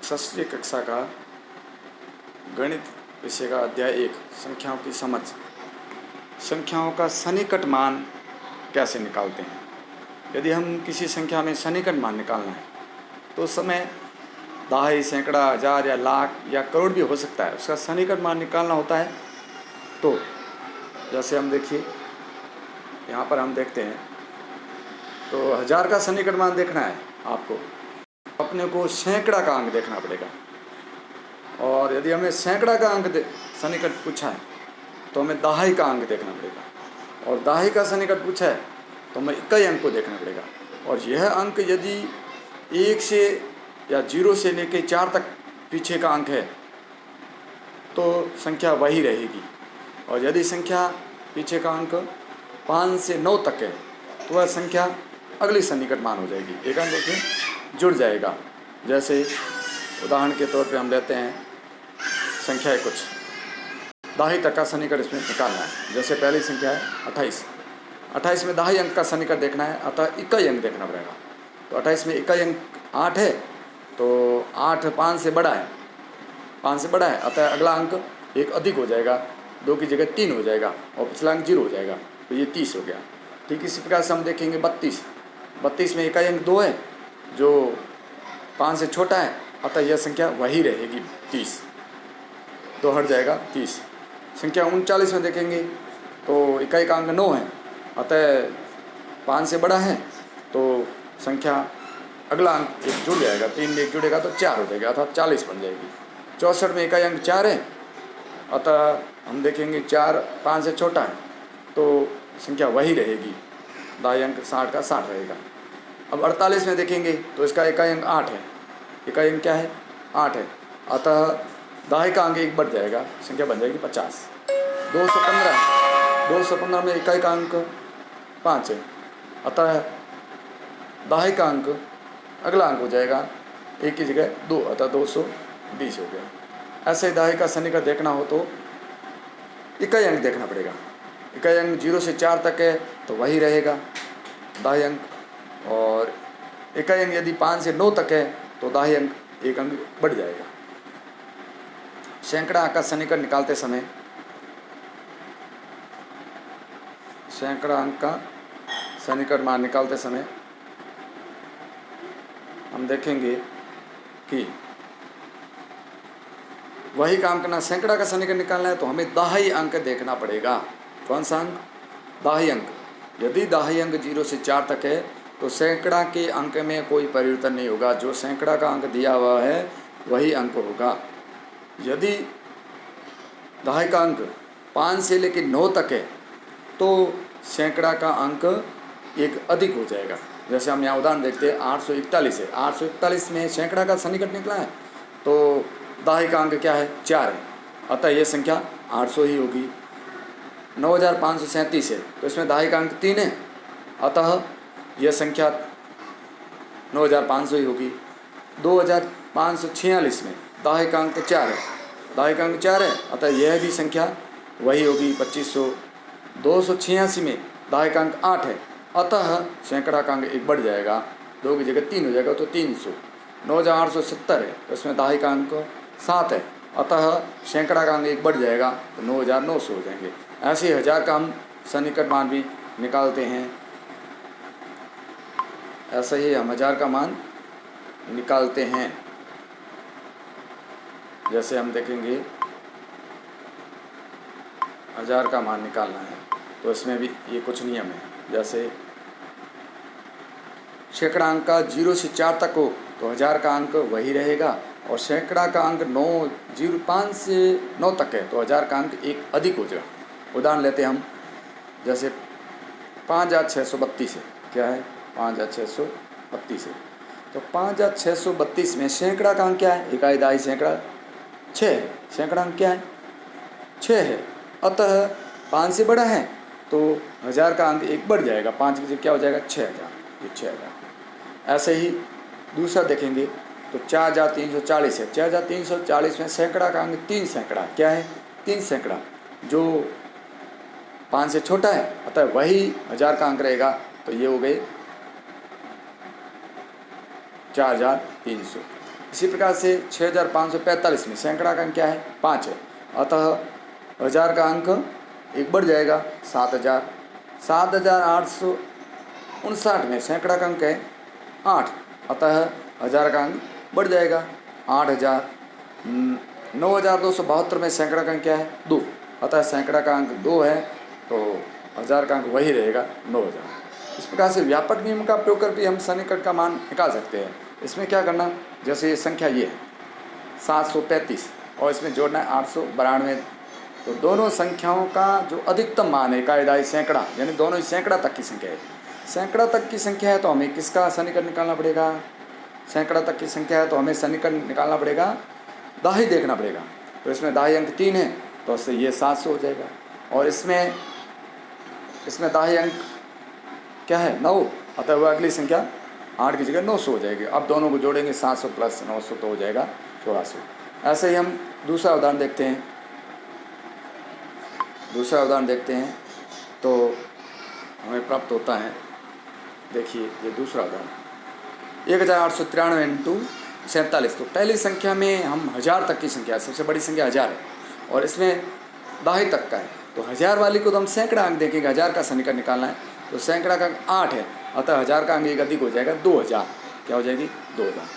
षष्ठी कक्षा का गणित विषय का अध्याय 1 संख्याओं की समझ। संख्याओं का सन्निकट मान कैसे निकालते हैं। यदि हम किसी संख्या में सन्निकट मान निकालना है तो उस समय दहाई, सैकड़ा, हजार या लाख या करोड़ भी हो सकता है। उसका सन्निकट मान निकालना होता है। तो जैसे हम देखिए, यहाँ पर हम देखते हैं तो हजार का सन्निकट मान देखना है आपको, अपने को सैकड़ा का अंक देखना पड़ेगा। और यदि हमें सैकड़ा का अंक सन्निकट पूछा है तो हमें दहाई का अंक देखना पड़ेगा। और दहाई का सन्निकट पूछा है तो हमें इकाई अंक को देखना पड़ेगा। और यह अंक यदि 1 से या 0 से लेकर 4 तक पीछे का अंक है तो संख्या वही रहेगी। और यदि संख्या पीछे का अंक 5 से 9 तक है तो वह संख्या अगली सन्निकट मान हो जाएगी, एक अंक उसमें जुड़ जाएगा। जैसे उदाहरण के तौर पे हम लेते हैं संख्या कुछ दहाई तक का सन्निकट इसमें निकालना है। जैसे पहली संख्या है 28 में दहाई अंक का सन्निकट देखना है, अतः इकाई अंक देखना पड़ेगा। तो 28 में इकाई अंक 8 है तो 8 5 से बड़ा है, 5 से बड़ा है, अतः अगला अंक एक अधिक हो जाएगा, 2 की जगह 3 हो जाएगा और पिछला अंक 0 हो जाएगा, तो ये 30 हो गया। ठीक इसी प्रकार से हम देखेंगे 32 में इकाई अंक 2 है जो 5 से छोटा है, अतः यह संख्या वही रहेगी 30, तो हट जाएगा 30। संख्या 39 में देखेंगे तो इकाई का अंक 9 है, अतः 5 से बड़ा है तो संख्या अगला अंक एक जुड़ जाएगा, 3 में एक जुड़ेगा तो 4 हो जाएगा, अर्थात 40 बन जाएगी। 64 में इकाई अंक 4 है, अतः हम देखेंगे 4 5 से छोटा है तो संख्या वही रहेगी, दहाई अंक 60 का 60 रहेगा। अब 48 में देखेंगे तो इसका इकाई अंक 8 है, इकाई अंक क्या है 8 है, अतः दहाई का अंक एक बढ़ जाएगा, संख्या बन जाएगी 50। 215 में इकाई का अंक 5 है, अतः दहाई का अंक अगला अंक हो जाएगा, एक की जगह 2, अतः 220 हो गया। ऐसे ही दहाई का सन्निकट देखना हो तो इकाई अंक देखना पड़ेगा। इकाई अंक 0 से 4 तक है तो वही रहेगा दहाई अंक, और इकाई अंक यदि 5 से 9 तक है तो दहाई अंक एक अंक बढ़ जाएगा। सैकड़ा अंक का सन्निकट निकालते समय सैकड़ा अंक का सन्निकट मान निकालते समय हम देखेंगे कि वही काम करना, सैकड़ा का सन्निकट निकालना है तो हमें दहाई अंक देखना पड़ेगा। कौन सा अंक? दहाई अंक। यदि दहाई अंक 0 से 4 तक है तो सैकड़ा के अंक में कोई परिवर्तन नहीं होगा, जो सैकड़ा का अंक दिया हुआ है वही अंक होगा। यदि दहाई का अंक 5 से लेकर 9 तक है तो सैकड़ा का अंक एक अधिक हो जाएगा। जैसे हम यहाँ उदाहरण देखते हैं 841 है, 841 में सैकड़ा का सन्निकट निकला है तो दहाई का अंक क्या है 4 है, अतः यह संख्या 800 ही होगी। 9537 है तो इसमें दहाई का अंक 3 है, अतः यह संख्या 9500 ही होगी। 2546 में दहाई का अंक 4 है, दहाई का अंक 4 है, अतः यह भी संख्या वही होगी 2500। 286 में दहाई का अंक 8 है, अतः सैकड़ा का अंक एक बढ़ जाएगा, 2 की जगह 3 हो जाएगा तो 300। 9870 है तो इसमें दहाई का अंक 7 है, अतः सैकड़ा का अंक एक बढ़ जाएगा तो 9900 हो जाएंगे। ऐसे ही हजार का हम सन्निकट मान भी निकालते हैं। ऐसे ही हम हजार का मान निकालते हैं। जैसे हम देखेंगे हजार का मान निकालना है तो इसमें भी ये कुछ नियम है। जैसे सैकड़ा अंक का 0 से 4 तक हो तो हजार का अंक वही रहेगा, और सैकड़ा का अंक 5 से 9 तक है तो हजार का अंक एक अधिक हो जाएगा। उदाहरण लेते हैं हम, जैसे 5632 है, क्या है 5632 है, तो 5632 में सैकड़ा का अंक क्या है, इकाई दहाई सैकड़ा 6 है, सैकड़ा अंक क्या है 6 है, अतः 5 से बड़ा है तो हजार का अंक एक बढ़ जाएगा, 5 की जगह क्या हो जाएगा 6000, ये 6000। ऐसे ही दूसरा देखेंगे तो 4340 है, 4340 में सैकड़ा का अंक 3 सैकड़ा, क्या है 3 सैकड़ा, जो 5 से छोटा है, अतः वही हजार का अंक रहेगा, तो ये हो गए 4300। इसी प्रकार से 6545 में सैकड़ा का अंक क्या है? 5 है, अतः 1000 का अंक एक बढ़ जाएगा 7000। 7859 में सैकड़ा का अंक है 8, अतः 1000 का अंक बढ़ जाएगा 8000। 9272 में सैकड़ा का अंक क्या है? 2, अतः सैकड़ा का अंक 2 है, तो 1000 का अंक वही रहेगा 9000। इस प्रकार से व्यापक नियम का प्रयोग कर भी हम सन्निकट का मान निकाल सकते हैं। इसमें क्या करना, जैसे ये संख्या ये है 735 और इसमें जोड़ना है 892, तो दोनों संख्याओं का जो अधिकतम मान है कायदाई सैकड़ा, यानी दोनों ही सैकड़ा तक की संख्या है। सैकड़ा तक की संख्या है तो हमें किसका सन्निकट निकालना पड़ेगा? सैकड़ा तक की संख्या है तो हमें सन्निकट निकालना पड़ेगा, दाही देखना पड़ेगा। तो इसमें दाही अंक 3 है, तो उससे ये 700 हो जाएगा। और इसमें दाही अंक क्या है? 9, अतः वह अगली संख्या 8 की जगह 900 हो जाएगी। अब दोनों को जोड़ेंगे 700 प्लस 900 तो हो जाएगा 1600। ऐसे ही हम दूसरा उदाहरण देखते हैं। तो हमें प्राप्त होता है, देखिए ये दूसरा उदाहरण 1893 इंटू 47। तो पहली संख्या में हम 1000 तक की संख्या, सबसे बड़ी संख्या 1000 है और इसमें दाही तक का है, तो 1000 वाली को तो हम सैकड़ा अंक देखेंगे। 1000 का सन्निकट निकालना है, तो सैकड़ा का अंक 8 है, अतः 1000 का अंक एक अधिक हो जाएगा 2000। क्या हो जाएगी? 2000।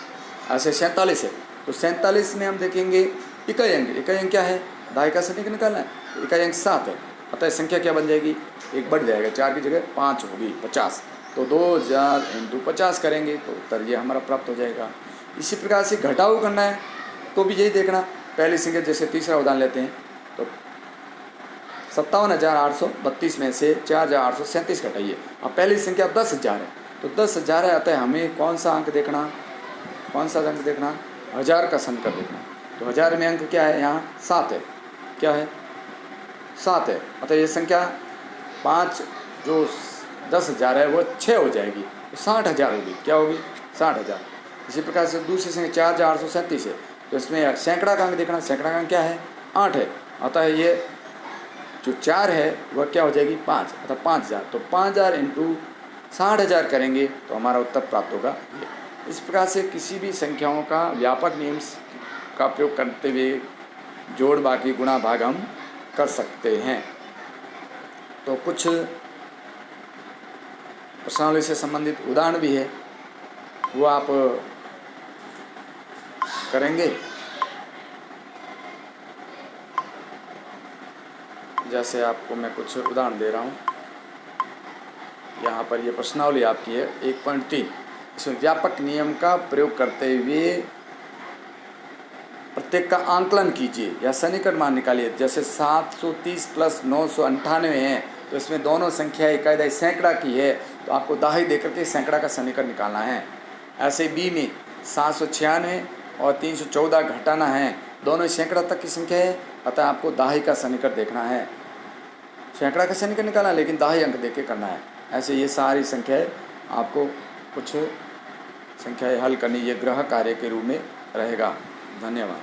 ऐसे 47 है, तो 47 में हम देखेंगे इकाई अंक क्या है? दाही का सन्निकट निकालना है, तो इकाई अंक 7 है, अतः संख्या क्या बन जाएगी? एक बढ़ जाएगा, 4 की जगह 5 होगी, 50। तो 2000 इंटू 50 करेंगे तो उत्तर ये हमारा प्राप्त हो जाएगा। इसी प्रकार से घटाव करना है तो भी यही देखना, पहली संख्या जैसे तीसरा उदाहरण लेते हैं, तो 57,832 में से 4,837 घटाइए। अब पहली संख्या 10,000 है, तो 10,000 है, अतः हमें कौन सा अंक देखना? 1000 का सन्निकट देखना। तो 1000 में अंक क्या है? यहाँ 7 है। क्या है? 7 है, अतः ये संख्या 5 जो 10,000 है वो 6 हो जाएगी, तो 60,000 होगी। क्या होगी? 60,000। इसी प्रकार से दूसरी संख्या 4,837 है, तो इसमें सैकड़ा का अंक देखना। सैकड़ा का अंक क्या है? 8 है, अतः ये जो 4 है वह क्या हो जाएगी? 5, अतः 5000। तो 5000 इंटू 60,000 करेंगे तो हमारा उत्तर प्राप्त होगा ये। इस प्रकार से किसी भी संख्याओं का व्यापक नियम का प्रयोग करते हुए जोड़, बाकी, गुणा, भाग हम कर सकते हैं। तो कुछ प्रश्नावली से संबंधित उदाहरण भी है, वो आप करेंगे। जैसे आपको मैं कुछ उदाहरण दे रहा हूँ। यहाँ पर ये प्रश्नावली आपकी है 1.3। इसमें व्यापक नियम का प्रयोग करते हुए प्रत्येक का आंकलन कीजिए या सन्निकट मान निकालिए। जैसे 730 प्लस 998 है, तो इसमें दोनों संख्या इकाई सैकड़ा की है, तो आपको दाही देकर के सैकड़ा का सन्निकट निकालना है। ऐसे बी में 796 और 314 घटाना है, दोनों सैकड़ा तक की संख्या है, अतः आपको दाही का सन्निकट देखना है। सैकड़ा का सन्निकट निकालना है लेकिन दाही अंक देख के करना है। ऐसे ये सारी संख्याएं आपको कुछ संख्याएं हल करनी, ये गृह कार्य के रूप में रहेगा। धन्यवाद।